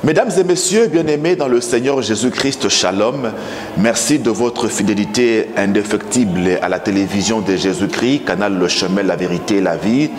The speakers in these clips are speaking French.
Mesdames et messieurs, bien-aimés dans le Seigneur Jésus-Christ, shalom. Merci de votre fidélité indéfectible à la télévision de Jésus-Christ, canal Le Chemin, la Vérité et la Vie.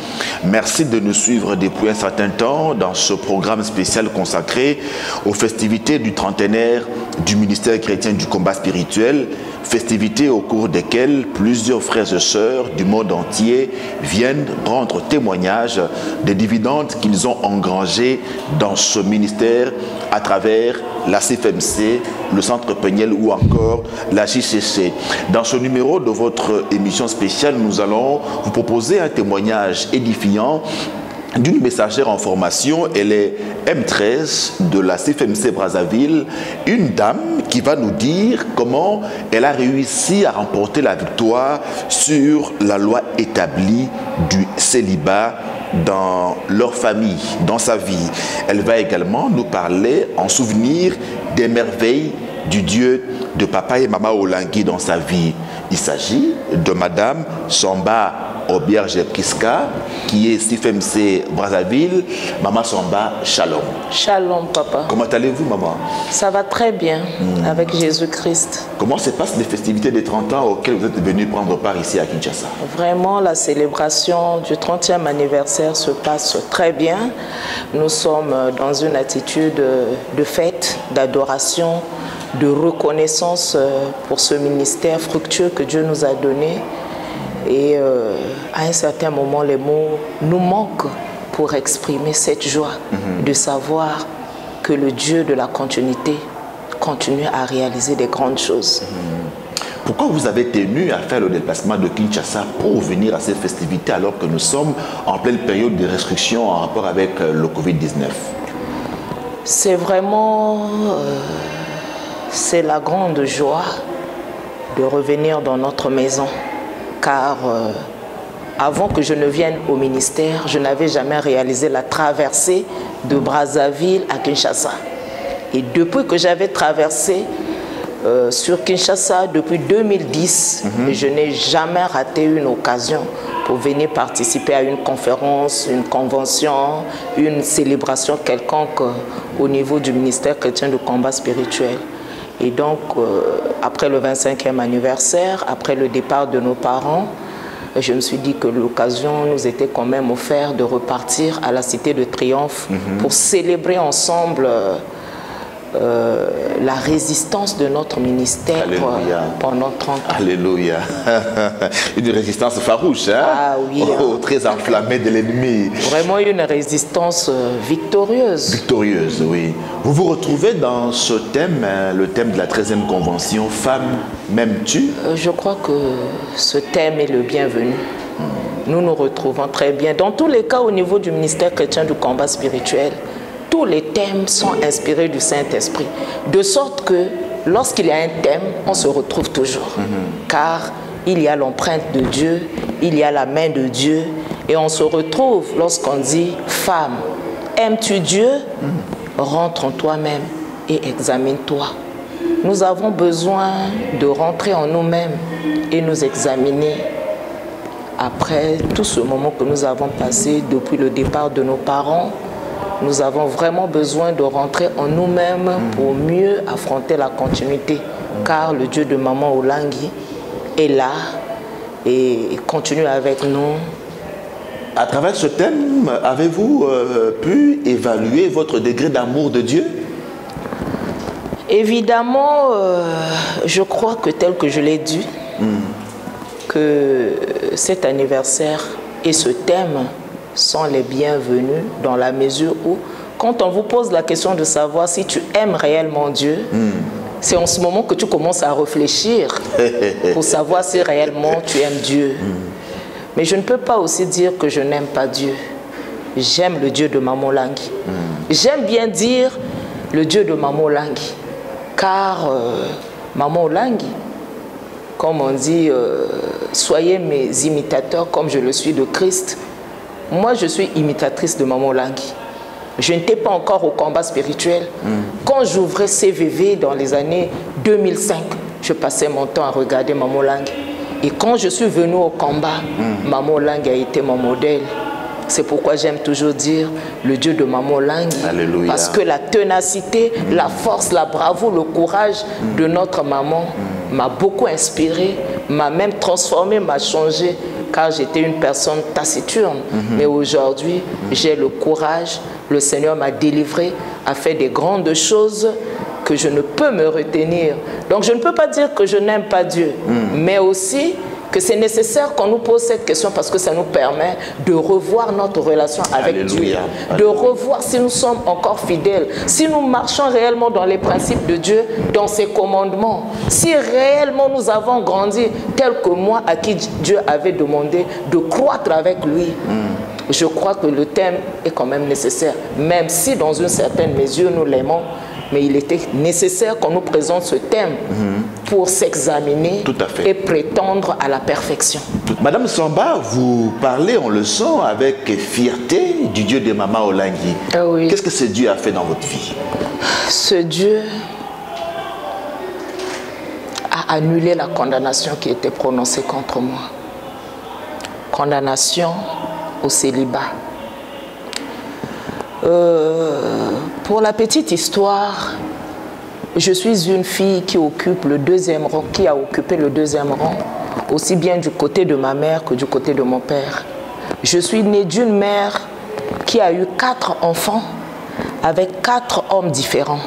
Merci de nous suivre depuis un certain temps dans ce programme spécial consacré aux festivités du trentenaire du ministère chrétien du combat spirituel, festivités au cours desquelles plusieurs frères et sœurs du monde entier viennent rendre témoignage des dividendes qu'ils ont engrangés dans ce ministère à travers la CFMC, le Centre Peniel ou encore la JCC. Dans ce numéro de votre émission spéciale, nous allons vous proposer un témoignage édifiant d'une messagère en formation. Elle est M13 de la CFMC Brazzaville, une dame qui va nous dire comment elle a réussi à remporter la victoire sur la loi établie du célibat dans leur famille, dans sa vie. Elle va également nous parler en souvenir des merveilles du Dieu de papa et maman Olangui dans sa vie. Il s'agit de Madame Samba Obierge Priska, qui est CFMC Brazzaville. Maman Samba, shalom. Shalom, papa. Comment allez-vous, maman? Ça va très bien, avec Jésus-Christ. Comment se passent les festivités des 30 ans auxquelles vous êtes venu prendre part ici à Kinshasa? Vraiment, la célébration du 30e anniversaire se passe très bien. Nous sommes dans une attitude de fête, d'adoration, de reconnaissance pour ce ministère fructueux que Dieu nous a donné. Et à un certain moment, les mots nous manquent pour exprimer cette joie de savoir que le Dieu de la continuité continue à réaliser des grandes choses. Pourquoi vous avez tenu à faire le déplacement de Kinshasa pour venir à ces festivités alors que nous sommes en pleine période de restrictions en rapport avec le Covid-19? C'est vraiment c'est la grande joie de revenir dans notre maison. Car avant que je ne vienne au ministère, je n'avais jamais réalisé la traversée de Brazzaville à Kinshasa. Et depuis que j'avais traversé sur Kinshasa depuis 2010, je n'ai jamais raté une occasion pour venir participer à une conférence, une convention, une célébration quelconque au niveau du ministère chrétien du combat spirituel. Et donc, après le 25e anniversaire, après le départ de nos parents, je me suis dit que l'occasion nous était quand même offerte de repartir à la Cité de Triomphe pour célébrer ensemble la résistance de notre ministère pendant 30 ans. Alléluia. Une résistance farouche, hein? Ah oui. Oh, très enflammée de l'ennemi. Vraiment une résistance victorieuse. Victorieuse, oui. Vous vous retrouvez dans ce thème, le thème de la 13e convention, Femme, m'aimes-tu? Je crois que ce thème est le bienvenu. Nous nous retrouvons très bien. Dans tous les cas, au niveau du ministère chrétien du combat spirituel, tous les thèmes sont inspirés du Saint-Esprit. De sorte que lorsqu'il y a un thème, on se retrouve toujours. Car il y a l'empreinte de Dieu, il y a la main de Dieu. Et on se retrouve lorsqu'on dit « Femme, aimes-tu Dieu ?» Rentre en toi-même et examine-toi. Nous avons besoin de rentrer en nous-mêmes et nous examiner après tout ce moment que nous avons passé depuis le départ de nos parents. Nous avons vraiment besoin de rentrer en nous-mêmes pour mieux affronter la continuité. Car le Dieu de maman Olangui est là et continue avec nous. À travers ce thème, avez-vous pu évaluer votre degré d'amour de Dieu? Évidemment, je crois que tel que je l'ai dit, que cet anniversaire et ce thème sont les bienvenus dans la mesure où, quand on vous pose la question de savoir si tu aimes réellement Dieu, c'est en ce moment que tu commences à réfléchir pour savoir si réellement tu aimes Dieu. Mais je ne peux pas aussi dire que je n'aime pas Dieu. J'aime le Dieu de maman Olangui. J'aime bien dire le Dieu de maman Olangui. Car maman Olangui, comme on dit, soyez mes imitateurs comme je le suis de Christ. Moi, je suis imitatrice de maman Olangui. Je n'étais pas encore au combat spirituel. Quand j'ouvrais CVV dans les années 2005, je passais mon temps à regarder maman Olangui. Et quand je suis venue au combat, maman Olangui a été mon modèle. C'est pourquoi j'aime toujours dire le Dieu de Maman Olangi. Alléluia. Parce que la ténacité, la force, la bravoure, le courage de notre maman m'a beaucoup inspiré, m'a même transformé, m'a changé, car j'étais une personne taciturne. Mais aujourd'hui, j'ai le courage, le Seigneur m'a délivré, a fait des grandes choses que je ne peux me retenir. Donc je ne peux pas dire que je n'aime pas Dieu, mais aussi que c'est nécessaire qu'on nous pose cette question parce que ça nous permet de revoir notre relation avec Alléluia. Dieu, de revoir si nous sommes encore fidèles, si nous marchons réellement dans les principes de Dieu, dans ses commandements, si réellement nous avons grandi tel que moi à qui Dieu avait demandé de croître avec lui. Je crois que le thème est quand même nécessaire, même si dans une certaine mesure nous l'aimons, mais il était nécessaire qu'on nous présente ce thème pour s'examiner et prétendre à la perfection. Madame Samba, vous parlez, on le sent, avec fierté du Dieu de Maman Olangi. Oui. Qu'est-ce que ce Dieu a fait dans votre vie? Ce Dieu a annulé la condamnation qui était prononcée contre moi. Condamnation au célibat. Pour la petite histoire, je suis une fille qui occupe le deuxième rang, qui a occupé le deuxième rang, aussi bien du côté de ma mère que du côté de mon père. Je suis née d'une mère qui a eu 4 enfants avec 4 hommes différents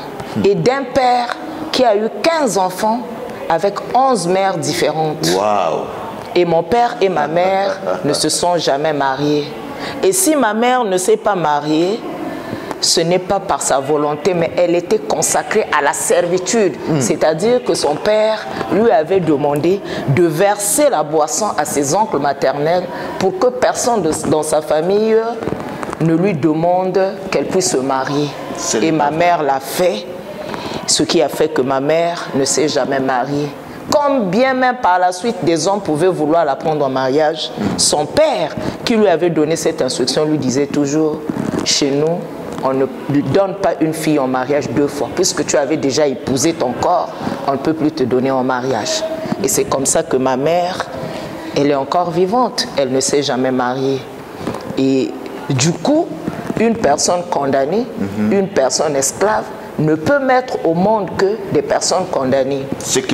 et d'un père qui a eu 15 enfants avec 11 mères différentes. Waouh! Et mon père et ma mère ne se sont jamais mariés. Et si ma mère ne s'est pas mariée, ce n'est pas par sa volonté, mais elle était consacrée à la servitude. C'est-à-dire que son père lui avait demandé de verser la boisson à ses oncles maternels pour que personne dans sa famille ne lui demande qu'elle puisse se marier. Et ma mère l'a fait, ce qui a fait que ma mère ne s'est jamais mariée. Comme bien même par la suite des hommes pouvaient vouloir la prendre en mariage, son père qui lui avait donné cette instruction lui disait toujours, chez nous, on ne lui donne pas une fille en mariage 2 fois. Puisque tu avais déjà épousé ton corps, on ne peut plus te donner en mariage. Et c'est comme ça que ma mère, elle est encore vivante. Elle ne s'est jamais mariée. Et du coup, une personne condamnée, une personne esclave, ne peut mettre au monde que des personnes condamnées.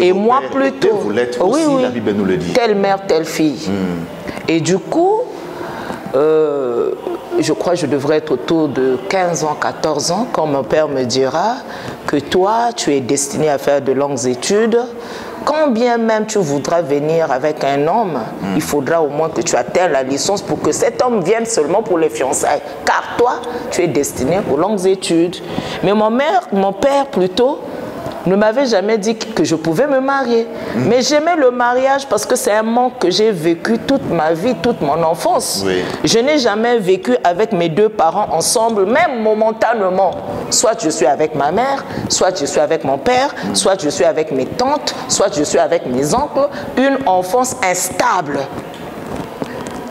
Et moi plutôt, vous l'êtes aussi, oui, la Bible nous le dit. Telle mère, telle fille. Et du coup, je crois que je devrais être autour de 15 ans, 14 ans, quand mon père me dira que toi, tu es destiné à faire de longues études. Quand bien même tu voudras venir avec un homme, il faudra au moins que tu atteignes la licence pour que cet homme vienne seulement pour les fiançailles. Car toi, tu es destiné aux longues études. Mais mon père plutôt, ne m'avait jamais dit que je pouvais me marier. Mais j'aimais le mariage parce que c'est un manque que j'ai vécu toute ma vie, toute mon enfance. Oui. Je n'ai jamais vécu avec mes 2 parents ensemble, même momentanément. Soit je suis avec ma mère, soit je suis avec mon père, soit je suis avec mes tantes, soit je suis avec mes oncles. Une enfance instable.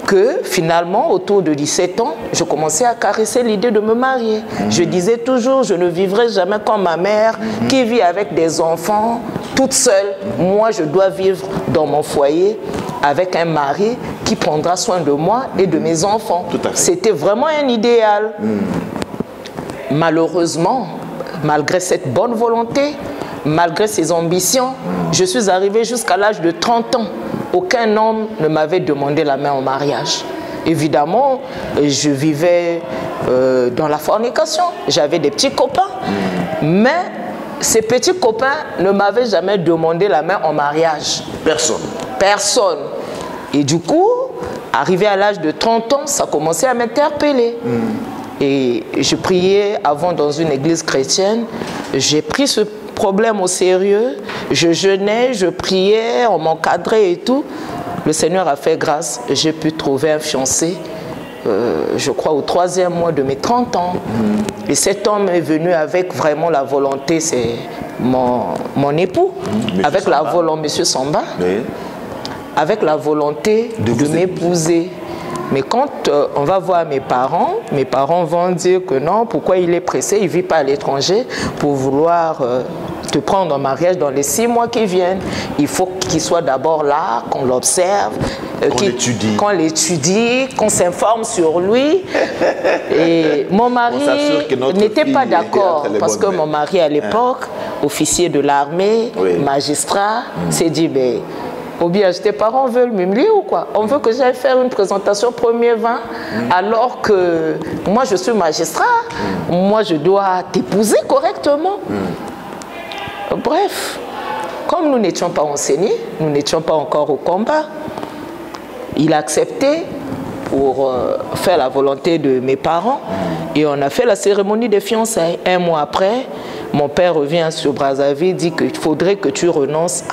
Que finalement, autour de 17 ans, je commençais à caresser l'idée de me marier. Je disais toujours, je ne vivrai jamais comme ma mère qui vit avec des enfants toute seule. Moi, je dois vivre dans mon foyer avec un mari qui prendra soin de moi et de mes enfants. C'était vraiment un idéal. Malheureusement, malgré cette bonne volonté, malgré ses ambitions, je suis arrivée jusqu'à l'âge de 30 ans. Aucun homme ne m'avait demandé la main en mariage. Évidemment, je vivais dans la fornication. J'avais des petits copains. Mais ces petits copains ne m'avaient jamais demandé la main en mariage. Personne. Personne. Et du coup, arrivé à l'âge de 30 ans, ça commençait à m'interpeller. Et je priais avant dans une église chrétienne. J'ai pris ce problème au sérieux, je jeûnais, je priais, on m'encadrait et tout. Le Seigneur a fait grâce, j'ai pu trouver un fiancé, je crois au 3e mois de mes 30 ans. Et cet homme est venu avec vraiment la volonté, c'est mon époux, avec la volonté, Monsieur Samba, avec la volonté de m'épouser. Mais quand on va voir mes parents vont dire que non, pourquoi il est pressé, il ne vit pas à l'étranger pour vouloir te prendre en mariage dans les 6 mois qui viennent. Il faut qu'il soit d'abord là, qu'on l'observe. qu'on l'étudie, qu'on s'informe sur lui. Et mon mari n'était pas d'accord parce que mon mari à l'époque, officier de l'armée, magistrat, s'est dit, mais ou bien tes parents veulent m'humilier ou quoi? On veut que j'aille faire une présentation premier vin alors que moi je suis magistrat, moi je dois t'épouser correctement. Bref, comme nous n'étions pas enseignés, nous n'étions pas encore au combat, il a accepté pour faire la volonté de mes parents et on a fait la cérémonie des fiançailles. Un mois après, mon père revient sur Brazzaville, dit qu'il faudrait que tu renonces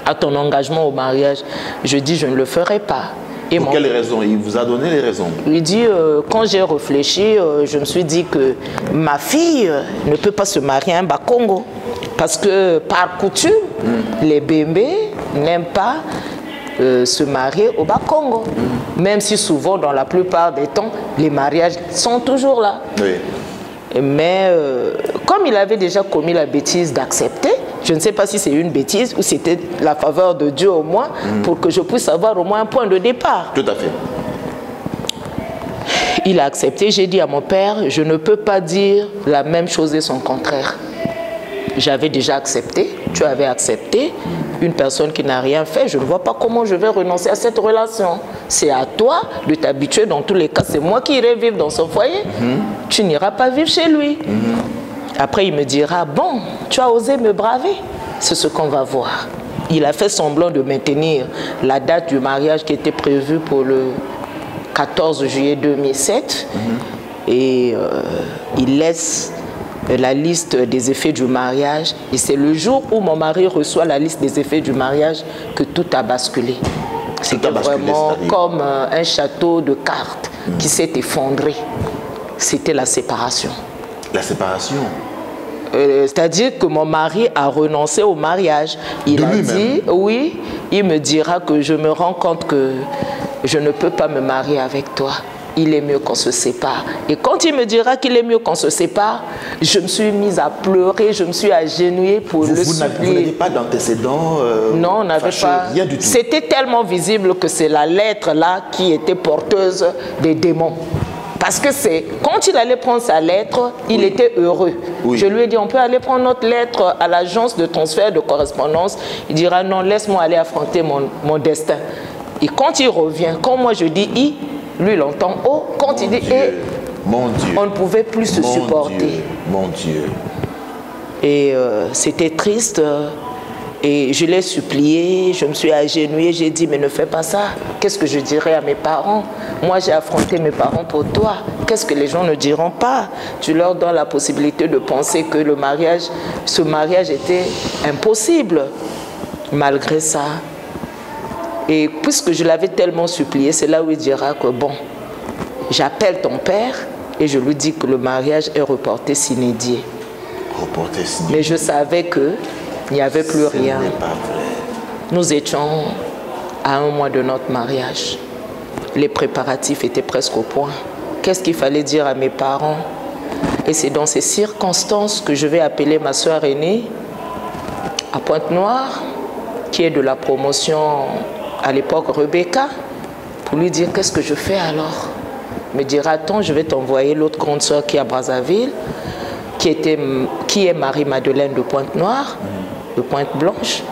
à ton engagement au mariage. Je dis, je ne le ferai pas. Et pour quelles raisons? Il vous a donné les raisons? Il dit, quand j'ai réfléchi, je me suis dit que ma fille ne peut pas se marier à un Bakongo. Parce que par coutume, les bébés n'aiment pas se marier au Bakongo. Même si souvent, dans la plupart des temps, les mariages sont toujours là. Oui. Mais comme il avait déjà commis la bêtise d'accepter, je ne sais pas si c'est une bêtise ou c'était la faveur de Dieu au moins, pour que je puisse avoir au moins un point de départ. Tout à fait. Il a accepté. J'ai dit à mon père, je ne peux pas dire la même chose et son contraire. J'avais déjà accepté, tu avais accepté. Une personne qui n'a rien fait, je ne vois pas comment je vais renoncer à cette relation. C'est à toi de t'habituer. Dans tous les cas, c'est moi qui irai vivre dans son foyer. Tu n'iras pas vivre chez lui. Après, il me dira, bon, tu as osé me braver. C'est ce qu'on va voir. Il a fait semblant de maintenir la date du mariage qui était prévue pour le 14 juillet 2007. Et il laisse la liste des effets du mariage. Et c'est le jour où mon mari reçoit la liste des effets du mariage que tout a basculé. C'était vraiment comme un château de cartes qui s'est effondré. C'était la séparation. La séparation? C'est-à-dire que mon mari a renoncé au mariage. Il a dit, oui, il me dira que je me rends compte que je ne peux pas me marier avec toi. Il est mieux qu'on se sépare. Et quand il me dira qu'il est mieux qu'on se sépare, je me suis mise à pleurer, je me suis agenouillée pour le supplier. Vous n'avez pas d'antécédents? Non, on n'avait pas. Rien du tout. C'était tellement visible que c'est la lettre là qui était porteuse des démons. Parce que c'est quand il allait prendre sa lettre, il était heureux. Je lui ai dit, on peut aller prendre notre lettre à l'agence de transfert de correspondance. Il dira, non, laisse-moi aller affronter mon destin. Et quand il revient, quand moi je dis I, lui il entend O. Quand il dit E, on ne pouvait plus se supporter. Mon Dieu. Et c'était triste. Et je l'ai supplié, je me suis agenouillée, j'ai dit, mais ne fais pas ça. Qu'est-ce que je dirais à mes parents? Moi, j'ai affronté mes parents pour toi. Qu'est-ce que les gens ne diront pas? Tu leur donnes la possibilité de penser que ce mariage était impossible. Malgré ça. Et puisque je l'avais tellement supplié, c'est là où il dira que bon, j'appelle ton père et je lui dis que le mariage est reporté sine die. Reporté sine die. Mais je savais que il n'y avait plus rien. Ce n'est pas vrai. Nous étions à 1 mois de notre mariage. Les préparatifs étaient presque au point. Qu'est-ce qu'il fallait dire à mes parents? Et c'est dans ces circonstances que je vais appeler ma soeur aînée à Pointe-Noire, qui est de la promotion à l'époque Rebecca, pour lui dire qu'est-ce que je fais alors? Me dira-t-on, je vais t'envoyer l'autre grande soeur qui est à Brazzaville, qui est Marie-Madeleine de Pointe-Noire, de Pointe-Blanche.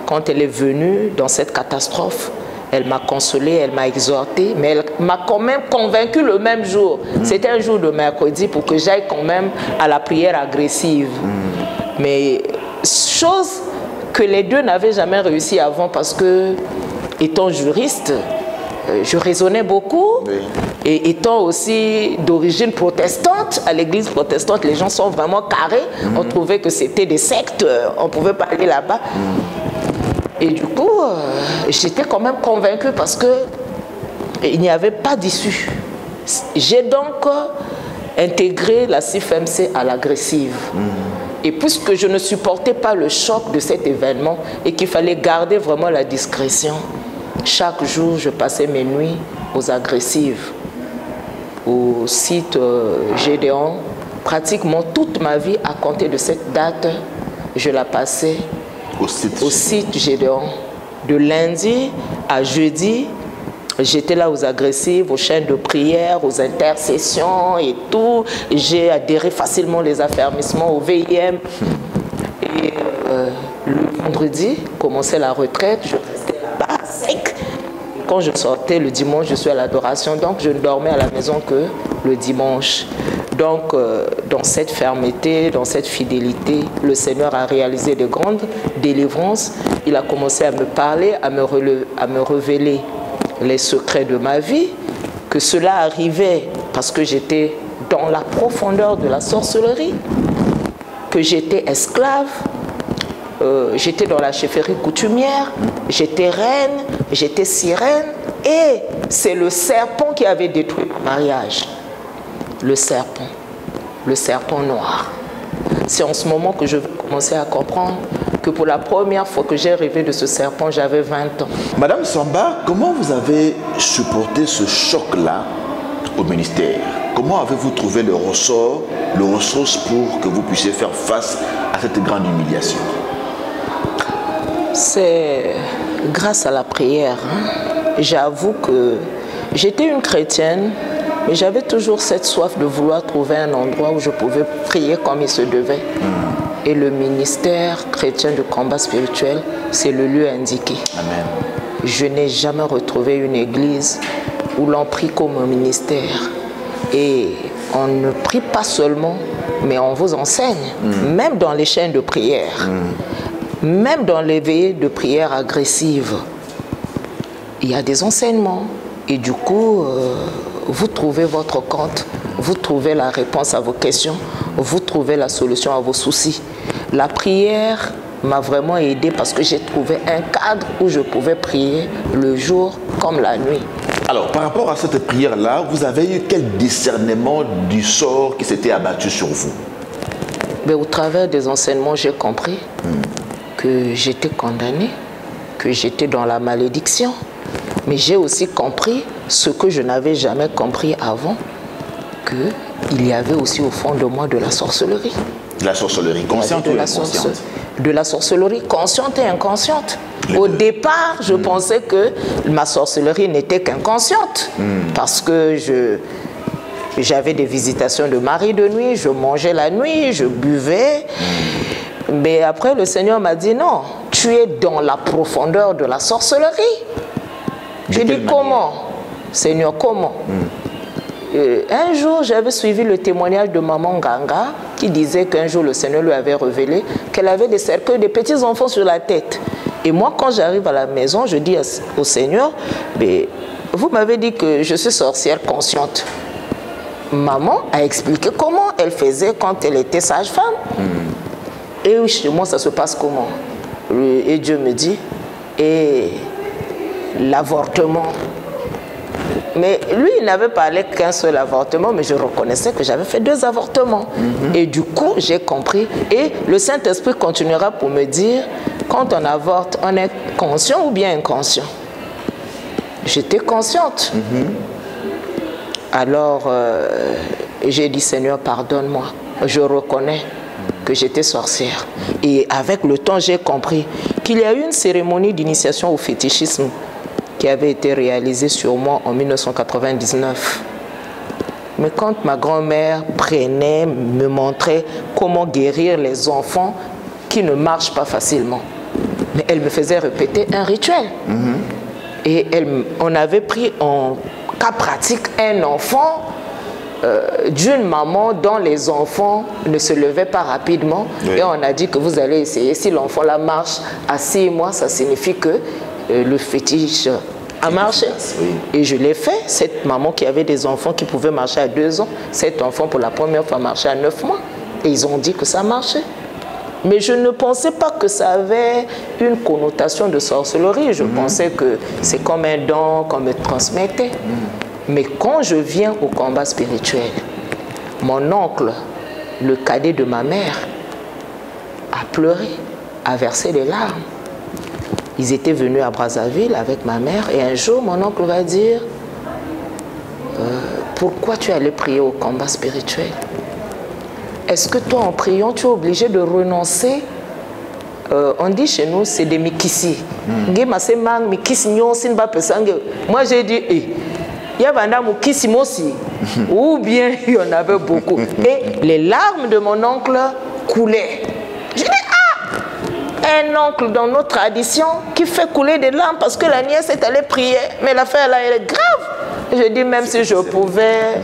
Quand elle est venue dans cette catastrophe, elle m'a consolée, elle m'a exhortée, mais elle m'a quand même convaincue le même jour. C'était un jour de mercredi pour que j'aille quand même à la prière agressive. Mais chose que les deux n'avaient jamais réussi avant parce que, étant juriste, je raisonnais beaucoup. Et étant aussi d'origine protestante, à l'église protestante, les gens sont vraiment carrés. On trouvait que c'était des sectes, on ne pouvait pas aller là-bas. Et du coup, j'étais quand même convaincue parce qu'il n'y avait pas d'issue. J'ai donc intégré la CIFMC à l'agressive. Et puisque je ne supportais pas le choc de cet événement et qu'il fallait garder vraiment la discrétion, chaque jour, je passais mes nuits aux agressives, au site Gédéon. Pratiquement toute ma vie, à compter de cette date, je la passais au site Gédéon. De lundi à jeudi, J'étais là aux agressives, aux chaînes de prière, aux intercessions et tout. J'ai adhéré facilement les affermissements au VIM. Et le vendredi, commençait la retraite, je restais là-bas sec. Quand je sortais le dimanche, je suis à l'adoration, donc je ne dormais à la maison que le dimanche. Donc, dans cette fermeté, dans cette fidélité, le Seigneur a réalisé de grandes délivrances. Il a commencé à me parler, à me révéler les secrets de ma vie, que cela arrivait parce que j'étais dans la profondeur de la sorcellerie, que j'étais esclave, j'étais dans la chefferie coutumière, j'étais reine, j'étais sirène, et c'est le serpent qui avait détruit mon mariage. Le serpent noir. C'est en ce moment que je vais commencer à comprendre que pour la première fois que j'ai rêvé de ce serpent, j'avais 20 ans. Madame Samba, comment vous avez supporté ce choc-là au ministère? Comment avez-vous trouvé le ressort, le ressource pour que vous puissiez faire face à cette grande humiliation? C'est grâce à la prière. J'avoue que j'étais une chrétienne, mais j'avais toujours cette soif de vouloir trouver un endroit où je pouvais prier comme il se devait. Et le ministère chrétien de combat spirituel, c'est le lieu indiqué. Amen. Je n'ai jamais retrouvé une église où l'on prie comme un ministère. Et on ne prie pas seulement, mais on vous enseigne, même dans les chaînes de prière, même dans les veillées de prière agressives. Il y a des enseignements. Et du coup, vous trouvez votre compte, vous trouvez la réponse à vos questions, vous trouvez la solution à vos soucis. La prière m'a vraiment aidé parce que j'ai trouvé un cadre où je pouvais prier le jour comme la nuit. Alors, par rapport à cette prière-là, vous avez eu quel discernement du sort qui s'était abattu sur vous? Mais au travers des enseignements, j'ai compris que j'étais condamnée, que j'étais dans la malédiction. Mais j'ai aussi compris ce que je n'avais jamais compris avant, qu'il y avait aussi au fond de moi de la sorcellerie. De la sorcellerie consciente ou inconsciente? De la sorcellerie consciente et inconsciente. Au départ, je pensais que ma sorcellerie n'était qu'inconsciente, parce que j'avais des visitations de mari de nuit, je mangeais la nuit, je buvais. Mais après, le Seigneur m'a dit non, tu es dans la profondeur de la sorcellerie. Je dis comment? Seigneur, comment? Un jour, j'avais suivi le témoignage de maman Ganga qui disait qu'un jour, le Seigneur lui avait révélé qu'elle avait des cercueils de petits-enfants sur la tête. Et moi, quand j'arrive à la maison, je dis au Seigneur, mais vous m'avez dit que je suis sorcière consciente. Maman a expliqué comment elle faisait quand elle était sage-femme. Et chez moi, ça se passe comment? Et Dieu me dit, et l'avortement. Mais lui, il n'avait parlé qu'un seul avortement, mais je reconnaissais que j'avais fait 2 avortements. Et du coup, j'ai compris. Et le Saint-Esprit continuera pour me dire, quand on avorte, on est conscient ou bien inconscient? J'étais consciente. Alors, j'ai dit, Seigneur, pardonne-moi. Je reconnais que j'étais sorcière. Et avec le temps, j'ai compris qu'il y a eu une cérémonie d'initiation au fétichisme qui avait été réalisée sur moi en 1999. Mais quand ma grand-mère prenait, me montrait comment guérir les enfants qui ne marchent pas facilement, mais elle me faisait répéter un rituel. Et on avait pris en cas pratique un enfant d'une maman dont les enfants ne se levaient pas rapidement. Et on a dit que vous allez essayer. Si l'enfant là marche à 6 mois, ça signifie que le fétiche a marché. Et je l'ai fait. Cette maman qui avait des enfants qui pouvaient marcher à 2 ans, cet enfant pour la première fois marchait à 9 mois. Et ils ont dit que ça marchait. Mais je ne pensais pas que ça avait une connotation de sorcellerie. Je pensais que c'est comme un don qu'on me transmettait. Mais quand je viens au combat spirituel, mon oncle, le cadet de ma mère, a pleuré, a versé des larmes. Ils étaient venus à Brazzaville avec ma mère et un jour, mon oncle va dire pourquoi tu es allé prier au combat spirituel? Est-ce que toi, en priant, tu es obligé de renoncer on dit chez nous, c'est des mikisi. Moi, j'ai dit, il y avait un mikisi aussi. Ou bien il y en avait beaucoup. Et les larmes de mon oncle coulaient. Je dis, un oncle dans nos traditions qui fait couler des larmes parce que la nièce est allée prier. Mais l'affaire là, elle est grave. Je dis, même si je pouvais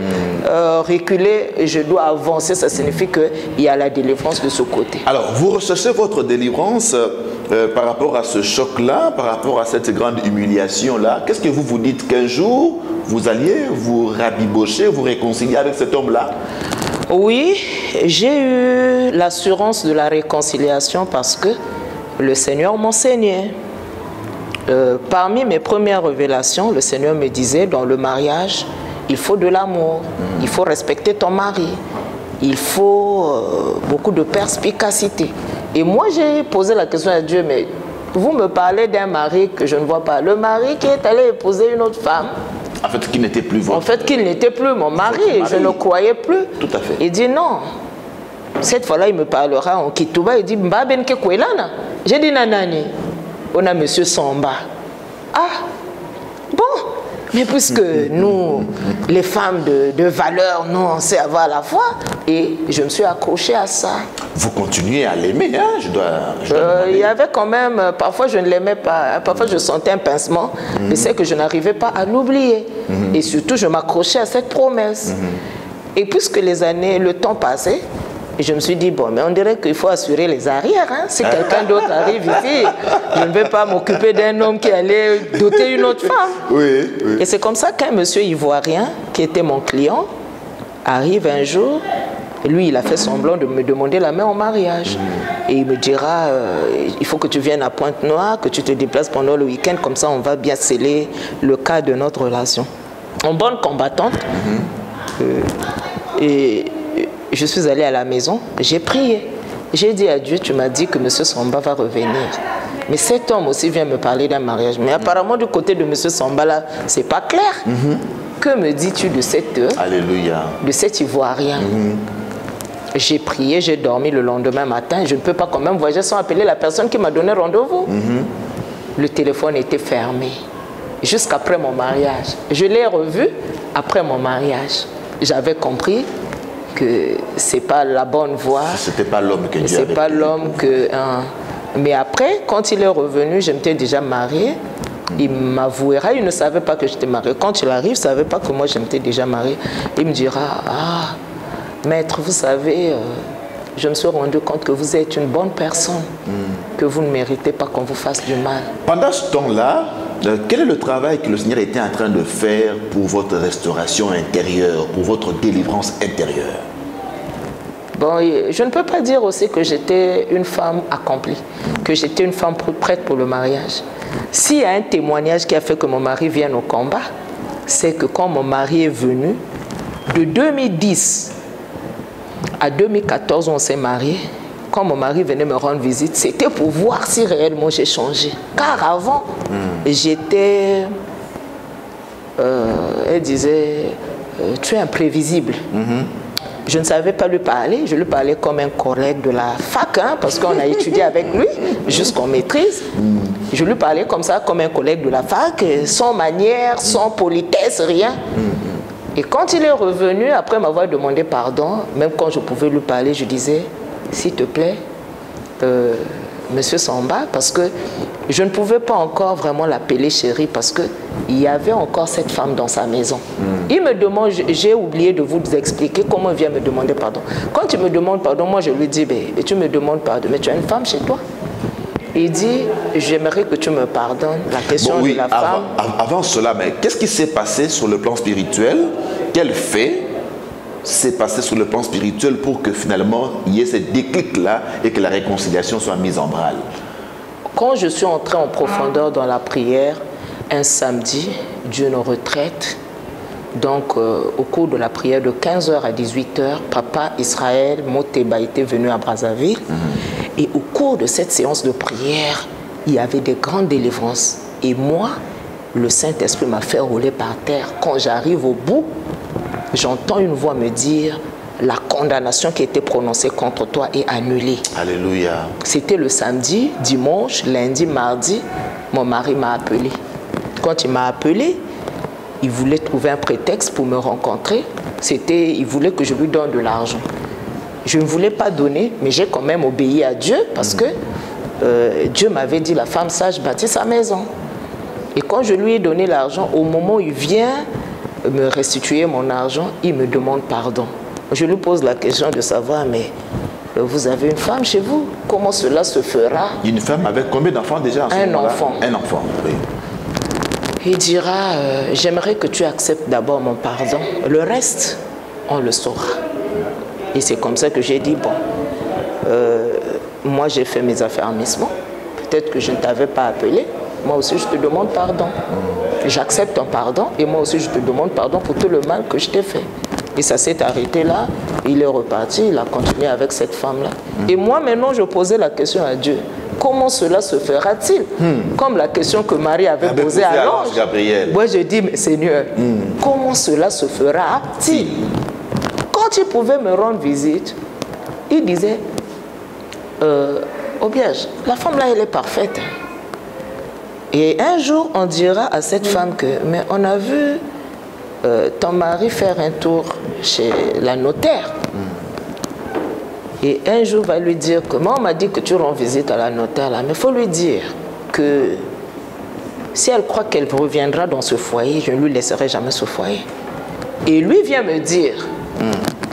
reculer, je dois avancer. Ça signifie qu'il y a la délivrance de ce côté. Alors, vous recherchez votre délivrance par rapport à ce choc-là, par rapport à cette grande humiliation-là. Qu'est-ce que vous vous dites qu'un jour, vous alliez vous rabibocher, vous réconcilier avec cet homme-là? Oui, j'ai eu l'assurance de la réconciliation parce que le Seigneur m'enseignait. Parmi mes premières révélations, le Seigneur me disait, dans le mariage, il faut de l'amour, il faut respecter ton mari, il faut beaucoup de perspicacité. Et moi, j'ai posé la question à Dieu, mais vous me parlez d'un mari que je ne vois pas. Le mari qui est allé épouser une autre femme. En fait, qui n'était plus votre... En fait, qu'il n'était plus mon mari, et je ne croyais plus. Tout à fait. Il dit non. Cette fois-là, il me parlera en Kitouba. Il dit, Mba ben ke kwelana. J'ai dit, nanani. On a monsieur Samba. Ah, bon. Mais puisque nous, les femmes de valeur, nous, on sait avoir la foi. Et je me suis accrochée à ça. Vous continuez à l'aimer, hein? Il y avait quand même, parfois je ne l'aimais pas, parfois je sentais un pincement, mais c'est que je n'arrivais pas à l'oublier. Et surtout, je m'accrochais à cette promesse. Et puisque les années, le temps passait, je me suis dit, bon, mais on dirait qu'il faut assurer les arrières. Hein? Si quelqu'un d'autre arrive ici, je ne vais pas m'occuper d'un homme qui allait doter une autre femme. Oui, oui. Et c'est comme ça qu'un monsieur ivoirien, qui était mon client, arrive un jour. Lui, il a fait semblant de me demander la main en mariage. Et il me dira, il faut que tu viennes à Pointe-Noire, que tu te déplaces pendant le week-end, comme ça on va bien sceller le cas de notre relation. En bonne combattante, et je suis allée à la maison, j'ai prié. J'ai dit à Dieu, tu m'as dit que M. Samba va revenir. Mais cet homme aussi vient me parler d'un mariage. Mais apparemment, du côté de M. Samba, là, c'est pas clair. Que me dis-tu de cet Alléluia. De cet Ivoirien? J'ai prié, j'ai dormi le lendemain matin. Je ne peux pas quand même voyager sans appeler la personne qui m'a donné rendez-vous. Le téléphone était fermé jusqu'après mon mariage. Je l'ai revu après mon mariage. J'avais compris que c'est pas la bonne voie. C'était pas l'homme que Dieu avait. C'est pas l'homme que... Mais après, quand il est revenu, je m'étais déjà mariée. Il m'avouera, il ne savait pas que j'étais mariée. Quand il arrive, il ne savait pas que moi, je m'étais déjà mariée. Il me dira, ah, maître, vous savez, je me suis rendu compte que vous êtes une bonne personne, que vous ne méritez pas qu'on vous fasse du mal. Pendant ce temps-là, quel est le travail que le Seigneur était en train de faire pour votre restauration intérieure, pour votre délivrance intérieure? Bon, je ne peux pas dire aussi que j'étais une femme accomplie, que j'étais une femme prête pour le mariage. S'il y a un témoignage qui a fait que mon mari vienne au combat, c'est que quand mon mari est venu, de 2010 à 2014, on s'est mariés. Quand mon mari venait me rendre visite, c'était pour voir si réellement j'ai changé. Car avant, j'étais... elle disait, tu es imprévisible. Je ne savais pas lui parler, je lui parlais comme un collègue de la fac, hein, parce qu'on a étudié avec lui jusqu'en maîtrise. Je lui parlais comme ça, comme un collègue de la fac, sans manière, sans politesse, rien. Et quand il est revenu, après m'avoir demandé pardon, même quand je pouvais lui parler, je disais, s'il te plaît, Monsieur Samba, parce que je ne pouvais pas encore vraiment l'appeler chérie, parce qu'il y avait encore cette femme dans sa maison. Il me demande, j'ai oublié de vous expliquer comment il vient me demander pardon. Quand il me demande pardon, moi je lui dis, mais tu me demandes pardon, mais tu as une femme chez toi? Il dit, j'aimerais que tu me pardonnes. La question de la femme... Avant cela, mais qu'est-ce qui s'est passé sur le plan spirituel? Quel fait s'est passé sur le plan spirituel pour que finalement il y ait ce déclic-là et que la réconciliation soit mise en branle? Quand je suis entrée en profondeur dans la prière, un samedi, d'une retraite, donc au cours de la prière de 15h à 18h, papa Israël Moteba était venu à Brazzaville. Et au cours de cette séance de prière, il y avait des grandes délivrances. Et moi, le Saint-Esprit m'a fait rouler par terre. Quand j'arrive au bout, j'entends une voix me dire, la condamnation qui était prononcée contre toi est annulée. Alléluia. C'était le samedi, dimanche, lundi, mardi, mon mari m'a appelé. Quand il m'a appelé, il voulait trouver un prétexte pour me rencontrer. Il voulait que je lui donne de l'argent. Je ne voulais pas donner, mais j'ai quand même obéi à Dieu parce que Dieu m'avait dit, la femme sage bâtit sa maison. Et quand je lui ai donné l'argent, au moment où il vient me restituer mon argent, il me demande pardon. Je lui pose la question de savoir, mais vous avez une femme chez vous? Comment cela se fera? Une femme avec combien d'enfants déjà? Un enfant. Un enfant, oui. Il dira, j'aimerais que tu acceptes d'abord mon pardon. Le reste, on le saura. Et c'est comme ça que j'ai dit, bon, moi j'ai fait mes affermissements. Peut-être que je ne t'avais pas appelé. Moi aussi, je te demande pardon. J'accepte ton pardon et moi aussi, je te demande pardon pour tout le mal que je t'ai fait. Et ça s'est arrêté là. Il est reparti, il a continué avec cette femme-là. Et moi, maintenant, je posais la question à Dieu. Comment cela se fera-t-il? Comme la question que Marie avait posée à l'ange. Moi, je dis, mais Seigneur, comment cela se fera-t-il? Quand il pouvait me rendre visite, il disait, Aubiage, la femme là, elle est parfaite. Et un jour, on dira à cette femme que, mais on a vu ton mari faire un tour chez la notaire. Et un jour, va lui dire que, moi, on m'a dit que tu rends visite à la notaire là, mais il faut lui dire que si elle croit qu'elle reviendra dans ce foyer, je ne lui laisserai jamais ce foyer. Et lui vient me dire,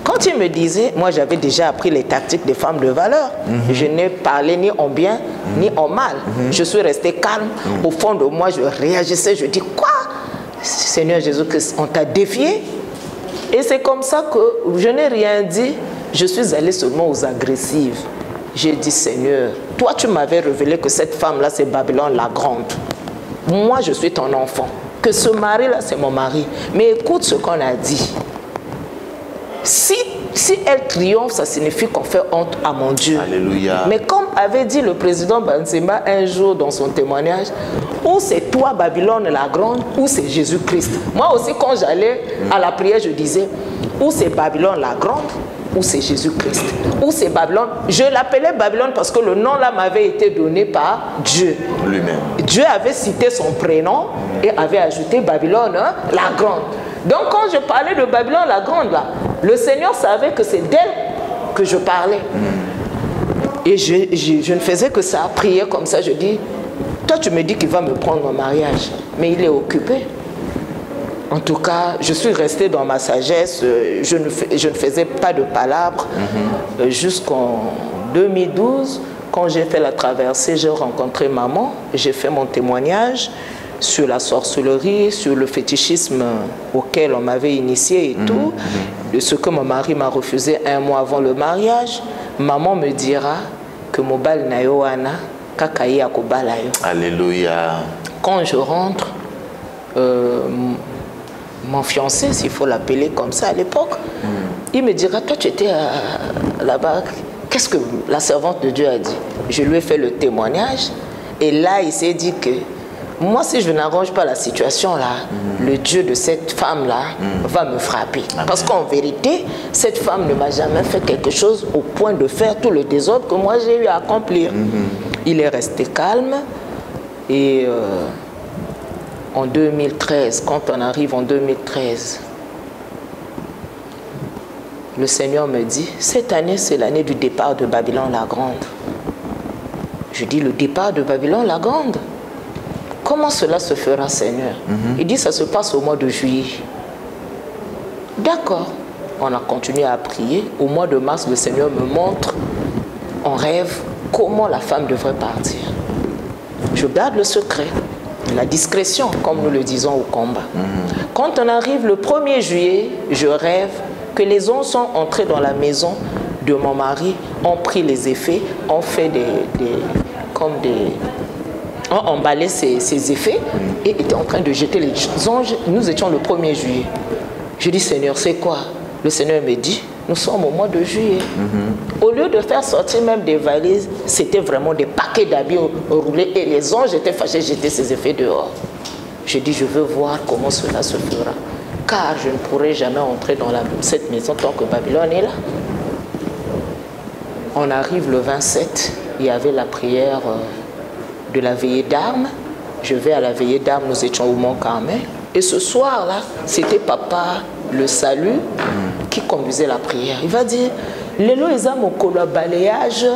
quand il me disait, moi j'avais déjà appris les tactiques des femmes de valeur. Je n'ai parlé ni en bien, ni en mal. Je suis resté calme. Au fond de moi, je réagissais, je dis, quoi? Seigneur Jésus-Christ, on t'a défié? Et c'est comme ça que je n'ai rien dit. Je suis allée seulement aux agressives. J'ai dit, Seigneur, toi tu m'avais révélé que cette femme-là, c'est Babylone la grande. Moi, je suis ton enfant. Que ce mari-là, c'est mon mari. Mais écoute ce qu'on a dit. Si elle triomphe, ça signifie qu'on fait honte à mon Dieu. Alléluia. Mais comme avait dit le président Banzema un jour dans son témoignage, ou c'est toi Babylone la grande, ou c'est Jésus-Christ. Moi aussi, quand j'allais à la prière, je disais, ou c'est Babylone la grande, ou c'est Jésus-Christ, ou c'est Babylone. Je l'appelais Babylone parce que le nom là m'avait été donné par Dieu. Lui-même. Dieu avait cité son prénom et avait ajouté Babylone la grande. Donc quand je parlais de Babylone la grande là, le Seigneur savait que c'est d'elle que je parlais. Et je ne faisais que ça, prier comme ça. Je dis, toi tu me dis qu'il va me prendre en mariage, mais il est occupé. En tout cas, je suis restée dans ma sagesse, je ne faisais pas de palabres. Jusqu'en 2012, quand j'ai fait la traversée, j'ai rencontré maman, j'ai fait mon témoignage sur la sorcellerie, sur le fétichisme auquel on m'avait initié et tout, de ce que mon mari m'a refusé un mois avant le mariage. Maman me dira que Mobal Nayoana, Kakaï Akobalayo. Alléluia. Quand je rentre, mon fiancé, s'il faut l'appeler comme ça à l'époque, il me dira, toi tu étais là-bas, qu'est-ce que la servante de Dieu a dit? Je lui ai fait le témoignage et là il s'est dit que moi, si je n'arrange pas la situation là, le Dieu de cette femme-là va me frapper. Amen. Parce qu'en vérité, cette femme ne m'a jamais fait quelque chose au point de faire tout le désordre que moi j'ai eu à accomplir. Il est resté calme et en 2013, quand on arrive en 2013, le Seigneur me dit, cette année c'est l'année du départ de Babylone la grande. Je dis, le départ de Babylone la grande? Comment cela se fera, Seigneur? Il dit, ça se passe au mois de juillet. D'accord. On a continué à prier. Au mois de mars, le Seigneur me montre en rêve comment la femme devrait partir. Je garde le secret, la discrétion, comme nous le disons au combat. Quand on arrive le 1er juillet, je rêve que les anges sont entrés dans la maison de mon mari, ont pris les effets, ont fait ont emballé ces effets et étaient en train de jeter les anges. Nous étions le 1er juillet. Je dis, Seigneur, c'est quoi? Le Seigneur me dit, nous sommes au mois de juillet. Au lieu de faire sortir même des valises, c'était vraiment des paquets d'habits roulés et les anges étaient fâchés de jeter ces effets dehors. Je dis, je veux voir comment cela se fera. car je ne pourrai jamais entrer dans cette maison tant que Babylone est là. On arrive le 27, il y avait la prière de la veillée d'armes. Je vais à la veillée d'armes, nous étions au Mont Carmel. Et ce soir-là, c'était Papa Le Salut qui conduisait la prière. Il va dire, Lélo Eza Mokolo balayage,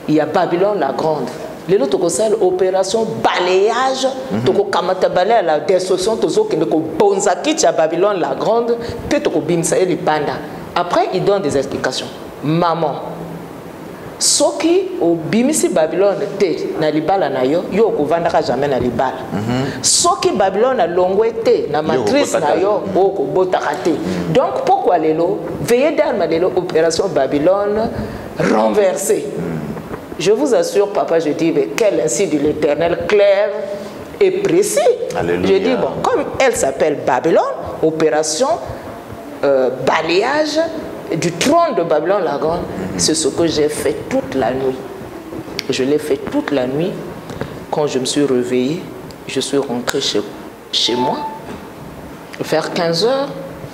il y a Babylone la grande. Lélo Tokosal, opération balayage, Toko Kamata balaya la destruction, Tozo Kendeko Bonzaki, à Babylone la grande, puis Toko Bimsaye les Banda. Après, il donne des explications. Maman, soki au bimisi Babylone te na libala na yo yo kovandaka jamais na libala soki Babylone na longwe te na matrice na yo oko botaka te. Donc pourquoi lelo veillez d'armes lelo opération Babylone renversée. Je vous assure papa, je dis mais quel ainsi de l'Éternel clair et précis. Alléluia. Je dis bon, comme elle s'appelle Babylone, opération balayage du trône de Babylone la grande, c'est ce que j'ai fait toute la nuit. Je l'ai fait toute la nuit. Quand je me suis réveillée, je suis rentrée chez moi. Vers 15 h,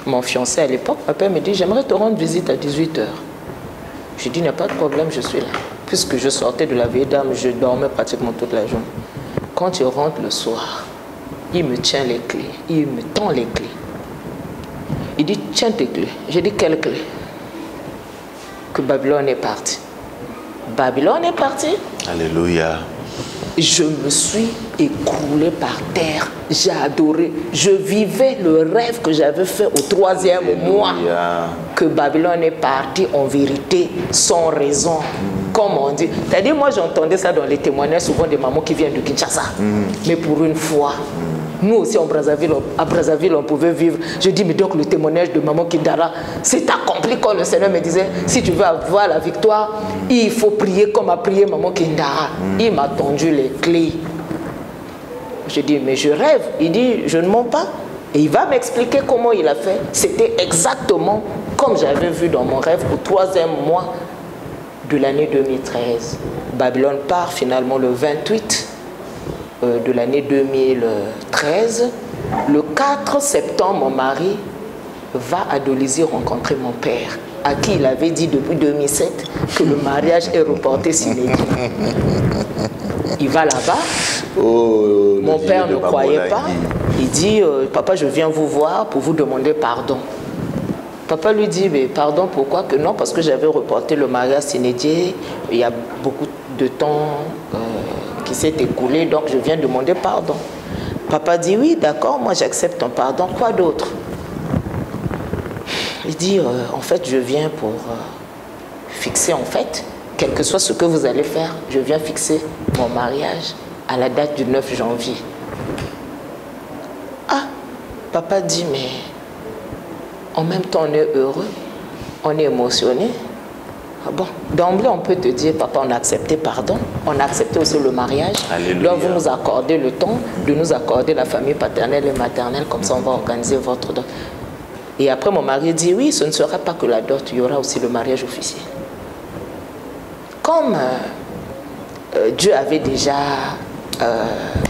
mon fiancé à l'époque, papa me dit, j'aimerais te rendre visite à 18 h. Je dis, il n'y a pas de problème, je suis là. Puisque je sortais de la veille d'âme, je dormais pratiquement toute la journée. Quand il rentre le soir, il me tient les clés, il me tend les clés. Il dit, tiens tes clés. J'ai dit, quelles clés? Que Babylone est partie. Babylone est partie. Alléluia. Je me suis écroulée par terre. J'ai adoré. Je vivais le rêve que j'avais fait au 3e mois. Que Babylone est partie en vérité, sans raison. Comme on dit. C'est-à-dire, moi j'entendais ça dans les témoignages souvent des mamans qui viennent de Kinshasa. Mais pour une fois, nous aussi à Brazzaville, on pouvait vivre. Je dis, mais donc le témoignage de maman Kindara, c'est accompli quand le Seigneur me disait, si tu veux avoir la victoire, il faut prier comme a prié maman Kindara. Il m'a tendu les clés. Je dis, mais je rêve. Il dit, je ne mens pas. Et il va m'expliquer comment il a fait. C'était exactement comme j'avais vu dans mon rêve au 3e mois de l'année 2013. Babylone part finalement le 28 de l'année 2013. Le 4 septembre, mon mari va à Dolisie rencontrer mon père, à qui il avait dit depuis 2007 que le mariage est reporté sine die. Il va là-bas. Oh, mon père ne croyait pas. Il dit, papa, je viens vous voir pour vous demander pardon. Papa lui dit, mais pardon, pourquoi que non? Parce que j'avais reporté le mariage sine die. Il y a beaucoup de temps qui s'est écoulé, donc je viens demander pardon. Papa dit, oui, d'accord, moi j'accepte ton pardon. Quoi d'autre? Il dit, en fait, je viens pour fixer, en fait, quel que soit ce que vous allez faire, je viens fixer mon mariage à la date du 9 janvier. Ah, papa dit, mais en même temps, on est heureux, on est émotionné. Ah bon, d'emblée, on peut te dire, papa, on a accepté pardon, on a accepté aussi le mariage. Alléluia. Donc, vous nous accordez le temps de nous accorder la famille paternelle et maternelle, comme ça, on va organiser votre dot. Et après, mon mari dit, oui, ce ne sera pas que la dot, il y aura aussi le mariage officiel. Comme Dieu avait déjà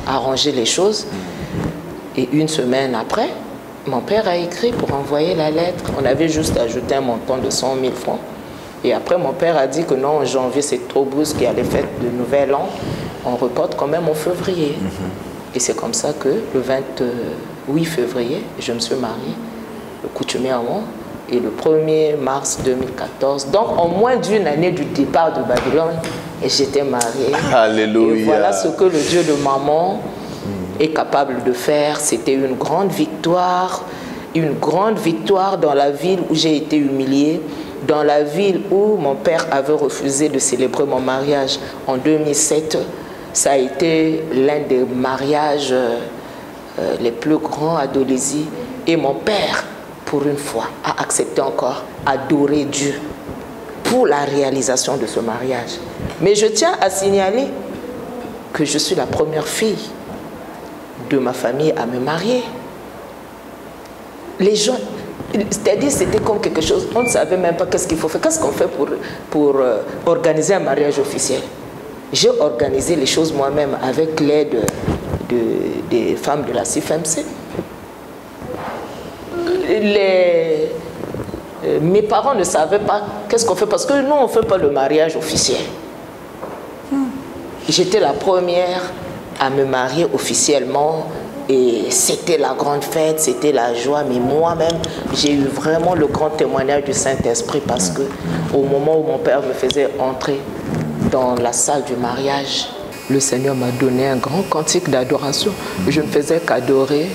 arrangé les choses, et une semaine après, mon père a écrit pour envoyer la lettre. On avait juste ajouté un montant de 100 000 francs. Et après, mon père a dit que non, en janvier, c'est trop brusque, qu'il y a les fêtes de Nouvel An. On reporte quand même en février. Et c'est comme ça que le 28 février, je me suis mariée, coutumièrement, et le 1er mars 2014. Donc, en moins d'une année du départ de Babylone, j'étais mariée. Alléluia. Et voilà ce que le Dieu de maman est capable de faire. C'était une grande victoire dans la ville où j'ai été humiliée, dans la ville où mon père avait refusé de célébrer mon mariage en 2007. Ça a été l'un des mariages les plus grands à Dolisie. Et mon père, pour une fois, a accepté encore adorer Dieu pour la réalisation de ce mariage. Mais je tiens à signaler que je suis la première fille de ma famille à me marier. Les gens, c'est-à-dire c'était comme quelque chose, on ne savait même pas qu'est-ce qu'il faut faire, qu'est-ce qu'on fait pour organiser un mariage officiel. J'ai organisé les choses moi-même avec l'aide des femmes de la CIFMC. mes parents ne savaient pas qu'est-ce qu'on fait, parce que nous, on ne fait pas le mariage officiel. J'étais la première à me marier officiellement et c'était la grande fête, c'était la joie. Mais moi-même, j'ai eu vraiment le grand témoignage du Saint-Esprit parce que au moment où mon père me faisait entrer dans la salle du mariage, le Seigneur m'a donné un grand cantique d'adoration. Je ne faisais qu'adorer.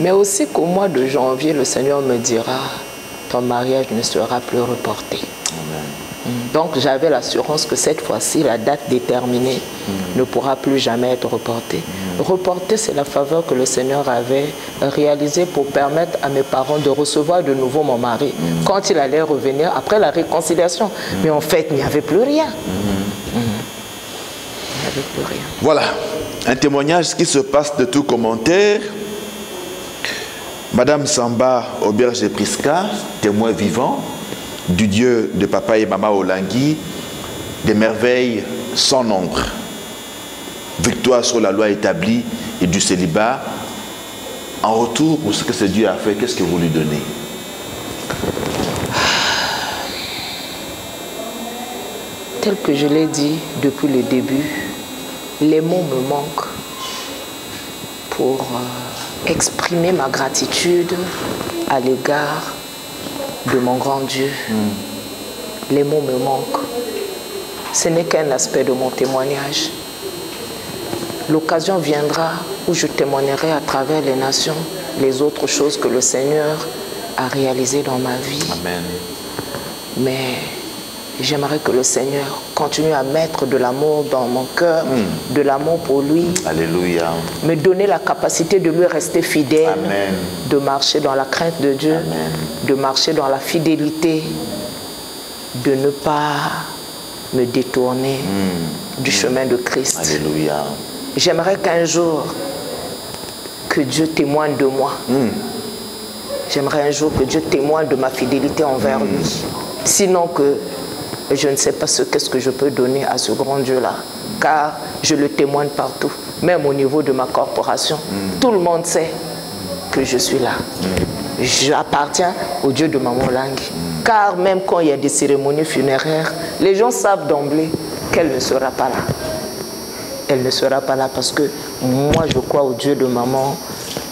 Mais aussi qu'au mois de janvier, le Seigneur me dira, ton mariage ne sera plus reporté. Amen. Donc j'avais l'assurance que cette fois-ci, la date déterminée ne pourra plus jamais être reportée. Reporter, c'est la faveur que le Seigneur avait réalisée pour permettre à mes parents de recevoir de nouveau mon mari quand il allait revenir après la réconciliation. Mais en fait, il n'y avait plus rien. Il n'y avait plus rien. Voilà, un témoignage qui se passe de tout commentaire. Madame Samba Auberge Prisca, témoin vivant du Dieu de papa et maman Olangui, des merveilles sans nombre. Victoire sur la loi établie et du célibat. En retour pour ce que ce Dieu a fait, qu'est-ce que vous lui donnez? Tel que je l'ai dit depuis le début, les mots me manquent pour exprimer ma gratitude à l'égard de mon grand Dieu. Les mots me manquent. Ce n'est qu'un aspect de mon témoignage. L'occasion viendra où je témoignerai à travers les nations les autres choses que le Seigneur a réalisées dans ma vie. Amen. Mais j'aimerais que le Seigneur continue à mettre de l'amour dans mon cœur, de l'amour pour lui. Alléluia. Me donner la capacité de lui rester fidèle, Amen. de marcher dans la crainte de Dieu, Amen. de marcher dans la fidélité, de ne pas me détourner du chemin de Christ. Alléluia. J'aimerais qu'un jour, que Dieu témoigne de moi. J'aimerais un jour que Dieu témoigne de ma fidélité envers lui. Sinon que je ne sais pas qu'est-ce que je peux donner à ce grand Dieu-là. Car je le témoigne partout. Même au niveau de ma corporation. Tout le monde sait que je suis là. J'appartiens au Dieu de Maman Olangui. Car même quand il y a des cérémonies funéraires, les gens savent d'emblée qu'elle ne sera pas là. Elle ne sera pas là parce que moi je crois au Dieu de Maman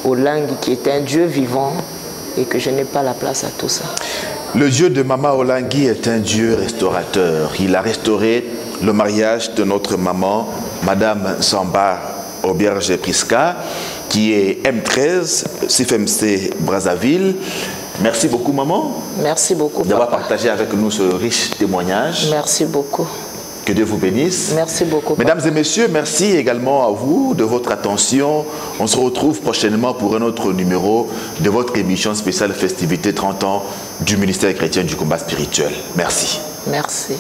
Olangui qui est un Dieu vivant et que je n'ai pas la place à tout ça. Le Dieu de Maman Olangui est un Dieu restaurateur. Il a restauré le mariage de notre maman, Madame Samba Auberge Prisca, qui est M13, CFMC Brazzaville. Merci beaucoup, maman. Merci beaucoup, d'avoir partagé avec nous ce riche témoignage. Merci beaucoup. Que Dieu vous bénisse. Merci beaucoup. Mesdames et messieurs, merci également à vous de votre attention. On se retrouve prochainement pour un autre numéro de votre émission spéciale Festivité 30 ans du ministère chrétien du combat spirituel. Merci. Merci.